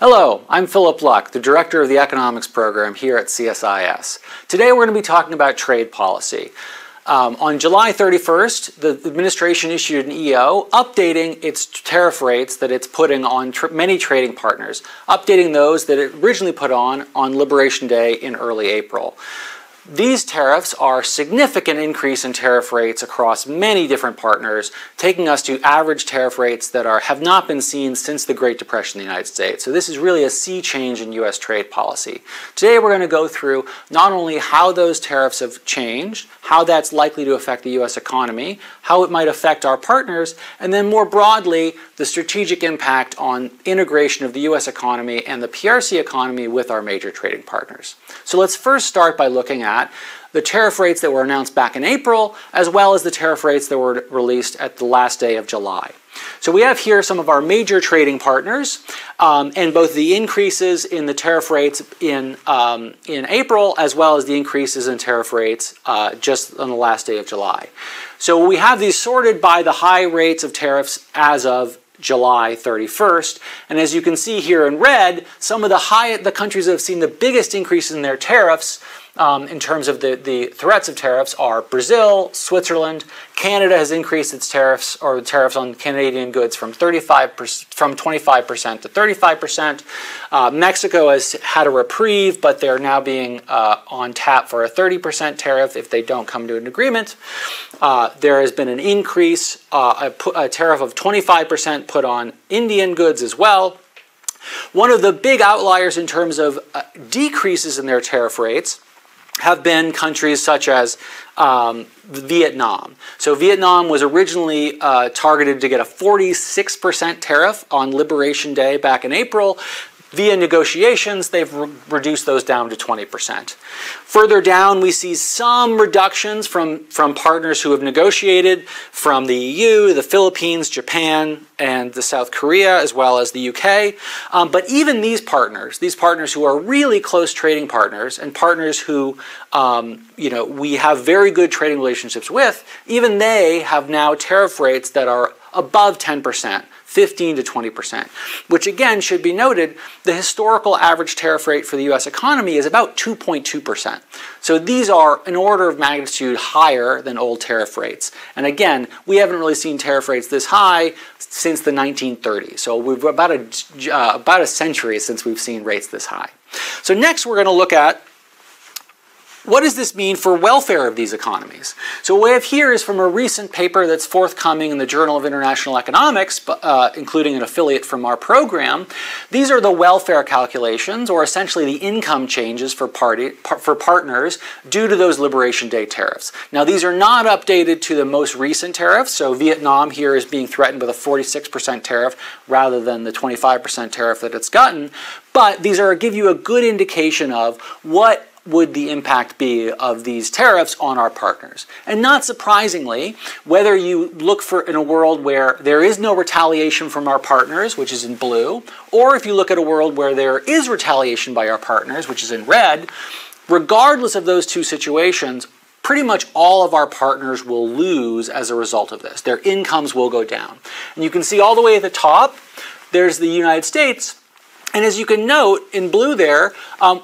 Hello, I'm Philip Luck, the Director of the Economics Program here at CSIS. Today we're going to be talking about trade policy. On July 31st, the administration issued an EO updating its tariff rates that it's putting on many trading partners, updating those that it originally put on Liberation Day in early April. These tariffs are a significant increase in tariff rates across many different partners, taking us to average tariff rates that have not been seen since the Great Depression in the United States. So this is really a sea change in U.S. trade policy. Today we're going to go through not only how those tariffs have changed, how that's likely to affect the U.S. economy, how it might affect our partners, and then more broadly, the strategic impact on integration of the U.S. economy and the PRC economy with our major trading partners. So let's first start by looking at the tariff rates that were announced back in April, as well as the tariff rates that were released at the last day of July. So we have here some of our major trading partners, and both the increases in the tariff rates in April, as well as the increases in tariff rates just on the last day of July. So we have these sorted by the high rates of tariffs as of July 31st, and as you can see here in red, some of the countries that have seen the biggest increases in their tariffs in terms of the threats of tariffs are Brazil, Switzerland. Canada has increased its tariffs, or the tariffs on Canadian goods, from 25% to 35%. Mexico has had a reprieve, but they're now being on tap for a 30% tariff if they don't come to an agreement. There has been an increase, a tariff of 25% put on Indian goods as well. One of the big outliers in terms of decreases in their tariff rates have been countries such as Vietnam. So Vietnam was originally targeted to get a 46% tariff on Liberation Day back in April. Via negotiations, they've reduced those down to 20%. Further down, we see some reductions from partners who have negotiated, from the EU, the Philippines, Japan, and the South Korea, as well as the UK. But even these partners who are really close trading partners, and partners who we have very good trading relationships with, even they have now tariff rates that are above 10%. 15 to 20%, which again should be noted, the historical average tariff rate for the U.S. economy is about 2.2%. So these are an order of magnitude higher than old tariff rates. And again, we haven't really seen tariff rates this high since the 1930s. So we've about a century since we've seen rates this high. So next we're going to look at what does this mean for welfare of these economies? So what we have here is from a recent paper that's forthcoming in the Journal of International Economics, including an affiliate from our program. These are the welfare calculations, or essentially the income changes for partners due to those Liberation Day tariffs. Now these are not updated to the most recent tariffs, so Vietnam here is being threatened with a 46% tariff rather than the 25% tariff that it's gotten, but these give you a good indication of what would the impact be of these tariffs on our partners. And not surprisingly, whether you look in a world where there is no retaliation from our partners, which is in blue, or if you look at a world where there is retaliation by our partners, which is in red, regardless of those two situations, pretty much all of our partners will lose as a result of this. Their incomes will go down. And you can see all the way at the top, there's the United States. And as you can note, in blue there,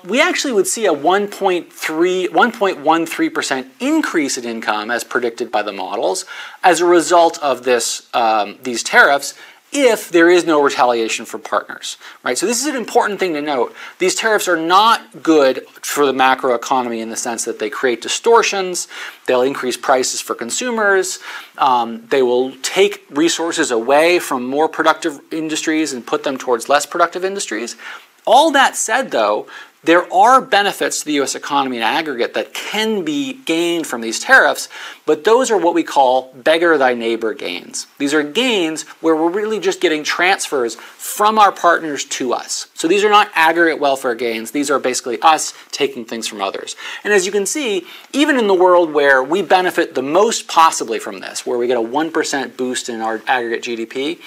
we actually would see a 1.13% increase in income as predicted by the models as a result of these tariffs, if there is no retaliation from partners, right? So this is an important thing to note. These tariffs are not good for the macroeconomy in the sense that they create distortions, they'll increase prices for consumers, they will take resources away from more productive industries and put them towards less productive industries. All that said, though, there are benefits to the U.S. economy in aggregate that can be gained from these tariffs, but those are what we call beggar thy neighbor gains. These are gains where we're really just getting transfers from our partners to us. So these are not aggregate welfare gains. These are basically us taking things from others. And as you can see, even in the world where we benefit the most possibly from this, where we get a 1% boost in our aggregate GDP,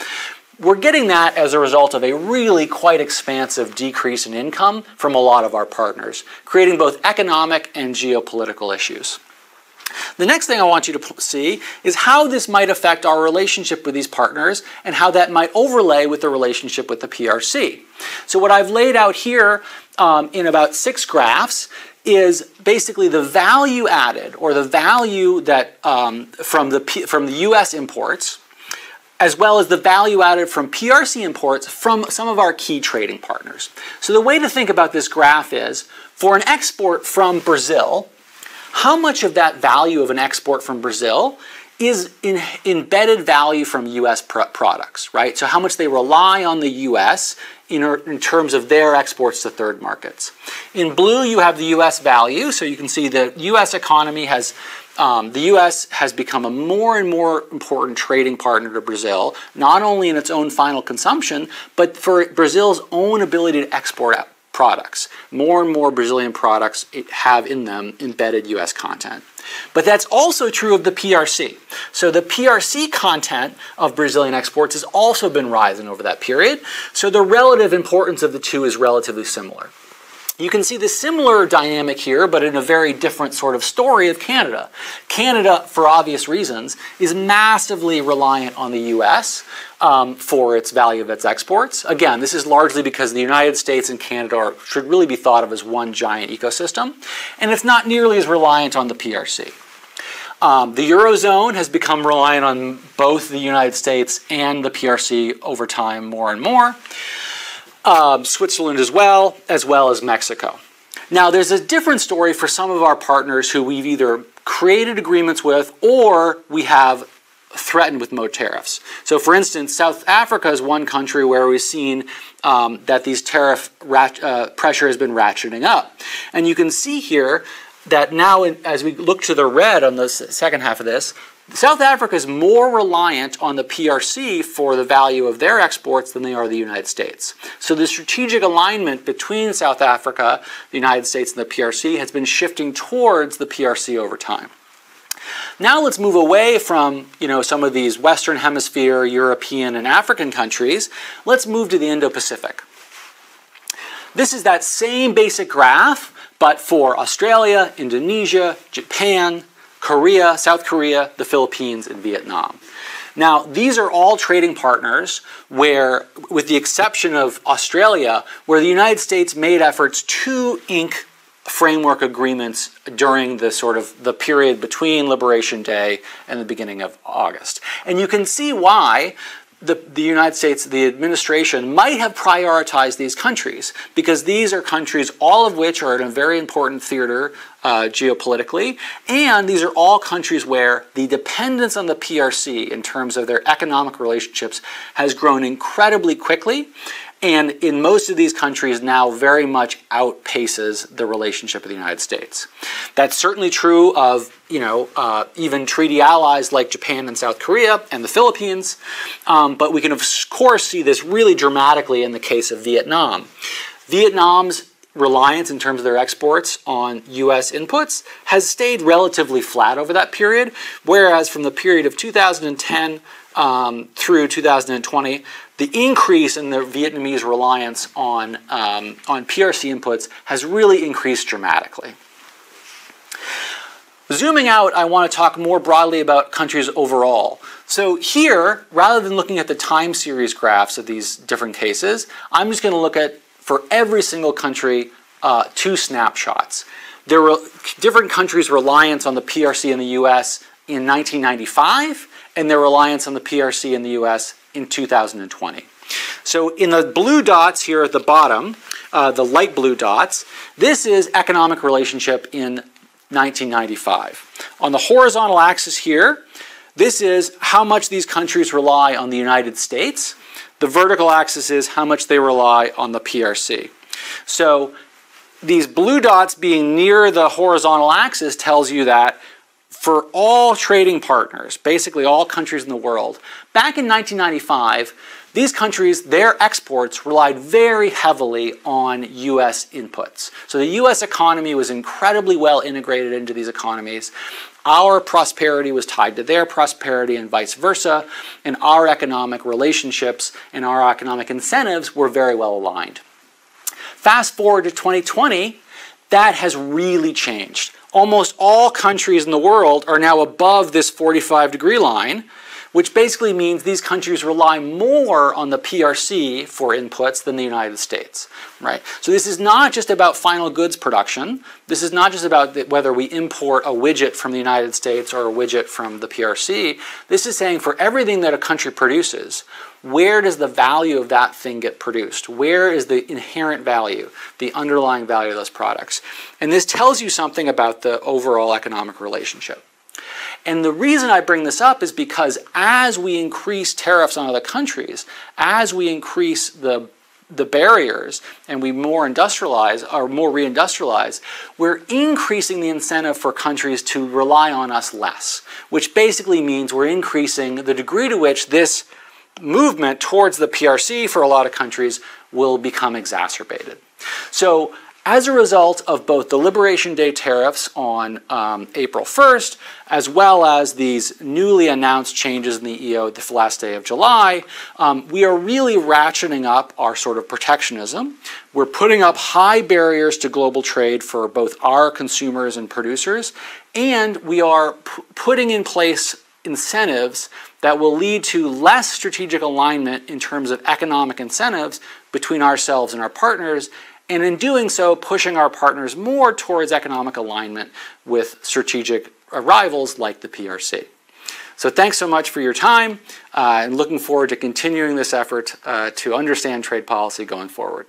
we're getting that as a result of a really quite expansive decrease in income from a lot of our partners, creating both economic and geopolitical issues. The next thing I want you to see is how this might affect our relationship with these partners and how that might overlay with the relationship with the PRC. So what I've laid out here in about 6 graphs is basically the value added, or the value that from the U.S. imports, as well as the value added from PRC imports from some of our key trading partners. So the way to think about this graph is, for an export from Brazil, how much of that value of an export from Brazil is embedded value from U.S. products, right? So how much they rely on the U.S. in terms of their exports to third markets. In blue, you have the U.S. value, so you can see the U.S. economy has, the U.S. has become a more and more important trading partner to Brazil, not only in its own final consumption, but for Brazil's own ability to export out products. More and more Brazilian products have in them embedded U.S. content. But that's also true of the PRC. So the PRC content of Brazilian exports has also been rising over that period. So the relative importance of the two is relatively similar. You can see the similar dynamic here, but in a very different sort of story of Canada. Canada, for obvious reasons, is massively reliant on the U.S. For its value of its exports. Again, this is largely because the United States and Canada should really be thought of as one giant ecosystem, and it's not nearly as reliant on the PRC. The Eurozone has become reliant on both the United States and the PRC over time more and more. Switzerland as well as Mexico. Now, there's a different story for some of our partners who we've either created agreements with or we have threatened with more tariffs. So, for instance, South Africa is one country where we've seen that these tariff pressure has been ratcheting up. And you can see here that now, as we look to the red on the second half of this, South Africa is more reliant on the PRC for the value of their exports than they are the United States. So the strategic alignment between South Africa, the United States, and the PRC has been shifting towards the PRC over time. Now let's move away from, some of these Western Hemisphere, European, and African countries. Let's move to the Indo-Pacific. This is that same basic graph, but for Australia, Indonesia, Japan, Korea, South Korea, the Philippines, and Vietnam. Now, these are all trading partners where, with the exception of Australia, where the United States made efforts to ink framework agreements during the period between Liberation Day and the beginning of August. And you can see why the United States, the administration, might have prioritized these countries, because these are countries, all of which are in a very important theater geopolitically, and these are all countries where the dependence on the PRC in terms of their economic relationships has grown incredibly quickly, and in most of these countries now very much outpaces the relationship with the United States. That's certainly true of even treaty allies like Japan and South Korea and the Philippines, but we can of course see this really dramatically in the case of Vietnam. Vietnam's reliance in terms of their exports on U.S. inputs has stayed relatively flat over that period, whereas from the period of 2010 through 2020, the increase in the Vietnamese reliance on PRC inputs has really increased dramatically. Zooming out, I want to talk more broadly about countries overall. So here, rather than looking at the time series graphs of these different cases, I'm just going to look at, for every single country, 2 snapshots. There were different countries' reliance on the PRC in the U.S. in 1995, and their reliance on the PRC in the U.S. in 2020. So in the blue dots here at the bottom, the light blue dots, this is economic relationship in 1995. On the horizontal axis here, this is how much these countries rely on the United States. The vertical axis is how much they rely on the PRC. So these blue dots being near the horizontal axis tells you that for all trading partners, basically all countries in the world, back in 1995, these countries, their exports relied very heavily on U.S. inputs. So the U.S. economy was incredibly well integrated into these economies. Our prosperity was tied to their prosperity and vice versa, and our economic relationships and our economic incentives were very well aligned. Fast forward to 2020, that has really changed. Almost all countries in the world are now above this 45-degree line, which basically means these countries rely more on the PRC for inputs than the United States, right? So this is not just about final goods production. This is not just about whether we import a widget from the United States or a widget from the PRC. This is saying for everything that a country produces, where does the value of that thing get produced? Where is the inherent value, the underlying value of those products? And this tells you something about the overall economic relationship. And the reason I bring this up is because as we increase tariffs on other countries, as we increase the barriers and we more industrialize or more reindustrialize, we're increasing the incentive for countries to rely on us less, which basically means we're increasing the degree to which this movement towards the PRC for a lot of countries will become exacerbated. So as a result of both the Liberation Day tariffs on April 1st, as well as these newly announced changes in the EO at the last day of July, we are really ratcheting up our sort of protectionism. We're putting up high barriers to global trade for both our consumers and producers, and we are putting in place incentives that will lead to less strategic alignment in terms of economic incentives between ourselves and our partners, and in doing so, pushing our partners more towards economic alignment with strategic rivals like the PRC. So thanks so much for your time, and looking forward to continuing this effort to understand trade policy going forward.